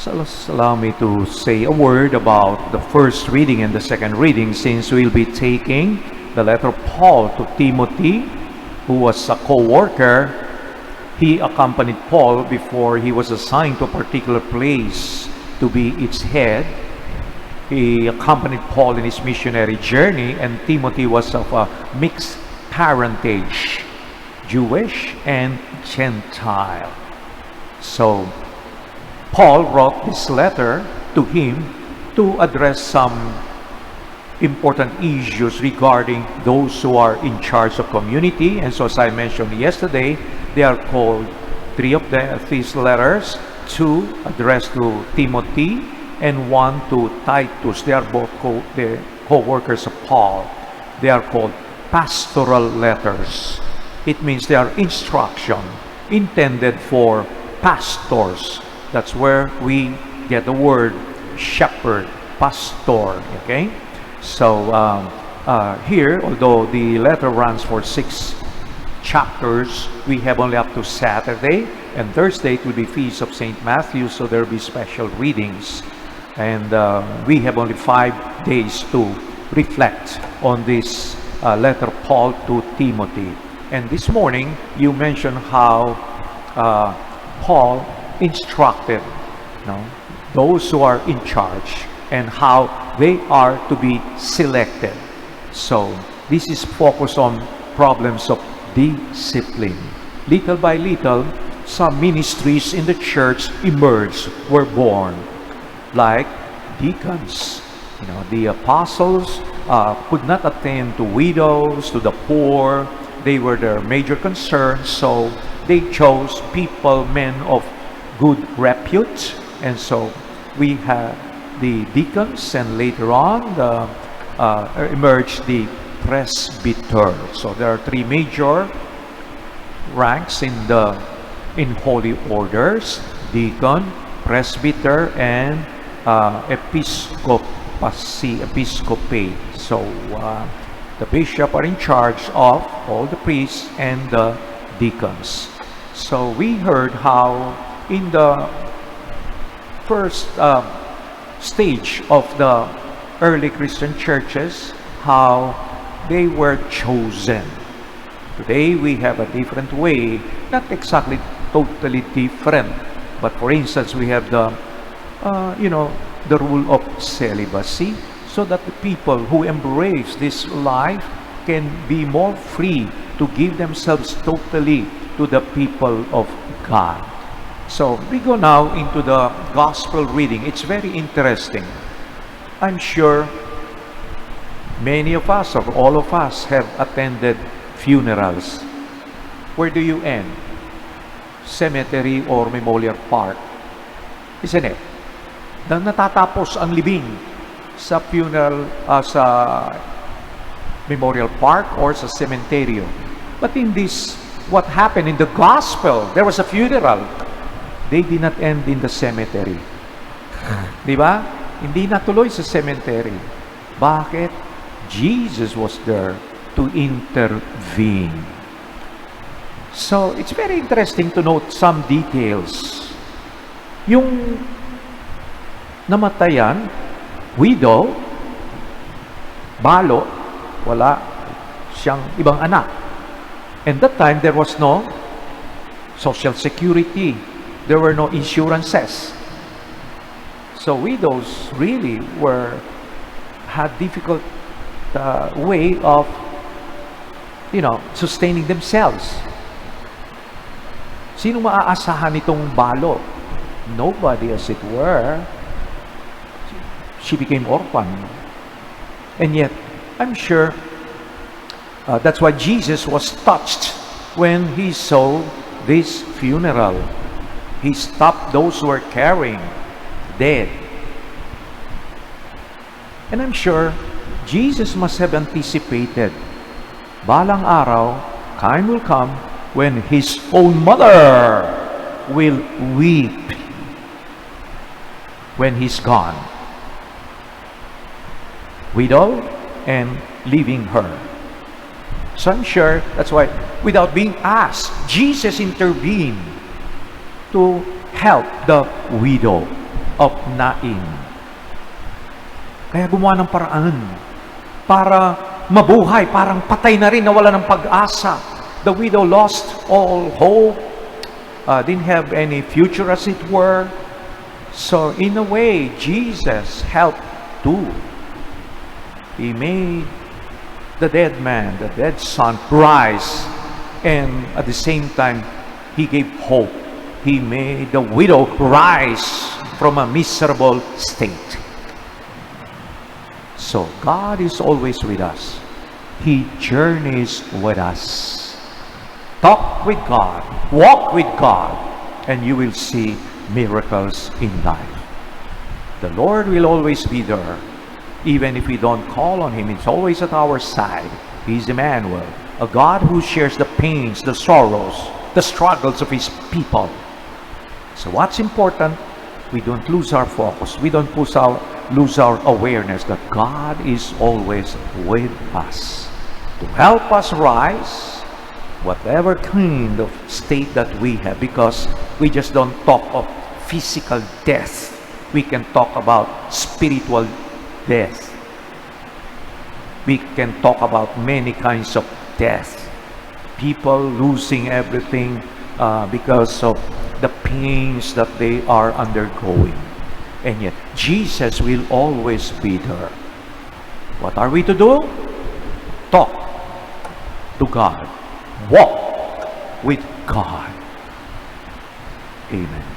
So allow me to say a word about the first reading and the second reading, since we'll be taking the letter of Paul to Timothy, who was a co-worker. He accompanied Paul before he was assigned to a particular place to be its head. He accompanied Paul in his missionary journey, and Timothy was of a mixed parentage, Jewish and Gentile. So Paul wrote this letter to him to address some important issues regarding those who are in charge of community. And so, as I mentioned yesterday, they are called three of these letters, two addressed to Timothy and one to Titus. They are both the co-workers of Paul. They are called pastoral letters. It means they are instruction intended for pastors. That's where we get the word shepherd, pastor. Okay, so here, although the letter runs for 6 chapters, we have only up to Saturday, and Thursday it will be Feast of St. Matthew, so there will be special readings, and we have only 5 days to reflect on this letter of Paul to Timothy. And this morning you mentioned how Paul instructed those who are in charge and how they are to be selected. So this is focused on problems of discipline. Little by little, some ministries in the church emerged, were born, like deacons. The apostles could not attend to widows, to the poor. They were their major concern, so they chose people, men of good repute. And so we have the deacons, and later on emerged the presbyter. So there are 3 major ranks in holy orders: deacon, presbyter, and episcopacy. So the bishop are in charge of all the priests and the deacons. So we heard how in the first stage of the early Christian churches, how they were chosen. Today we have a different way, not exactly totally different, but for instance we have the the rule of celibacy, so that the people who embrace this life can be more free to give themselves totally to the people of God. So we go now into the gospel reading. It's very interesting. I'm sure many of us, or all of us, have attended funerals. Where do you end? Cemetery or memorial park? Isn't it? Natatapos ang libing sa funeral, sa memorial park or sa cementerio. But in this, what happened in the gospel, there was a funeral. They did not end in the cemetery. Diba? Hindi natuloy sa cemetery. Bakit? Jesus was there to intervene. So, it's very interesting to note some details. Yung namatayan, widow, balo, wala siyang ibang anak. And that time, there was no social security. There were no insurances. So widows really had difficult way of sustaining themselves. Sino maaasahan nitong balo? Nobody, as it were. She became orphan. And yet, I'm sure that's why Jesus was touched when he saw this funeral. He stopped those who were carrying dead. And I'm sure Jesus must have anticipated, balang araw, time will come when his own mother will weep when he's gone. Widow and leaving her. So I'm sure that's why, without being asked, Jesus intervened to help the widow. of Nain. Kaya gumawa ng paraan para mabuhay, parang patay na rin, nawala ng pag-asa. The widow lost all hope, didn't have any future as it were. So in a way, Jesus helped too. He made the dead man, the dead son, rise, and at the same time, He gave hope. He made the widow rise from a miserable state. So God is always with us. He journeys with us. Talk with God, walk with God, and you will see miracles in life. The Lord will always be there. Even if we don't call on Him, He's always at our side. He's Emmanuel, a God who shares the pains, the sorrows, the struggles of His people. So what's important, we don't lose our focus. We don't lose our awareness that God is always with us to help us rise, whatever kind of state that we have, because we just don't talk of physical death. We can talk about spiritual death. We can talk about many kinds of death. People losing everything because of the pains that they are undergoing. And yet, Jesus will always be there. What are we to do? Talk to God. Walk with God. Amen.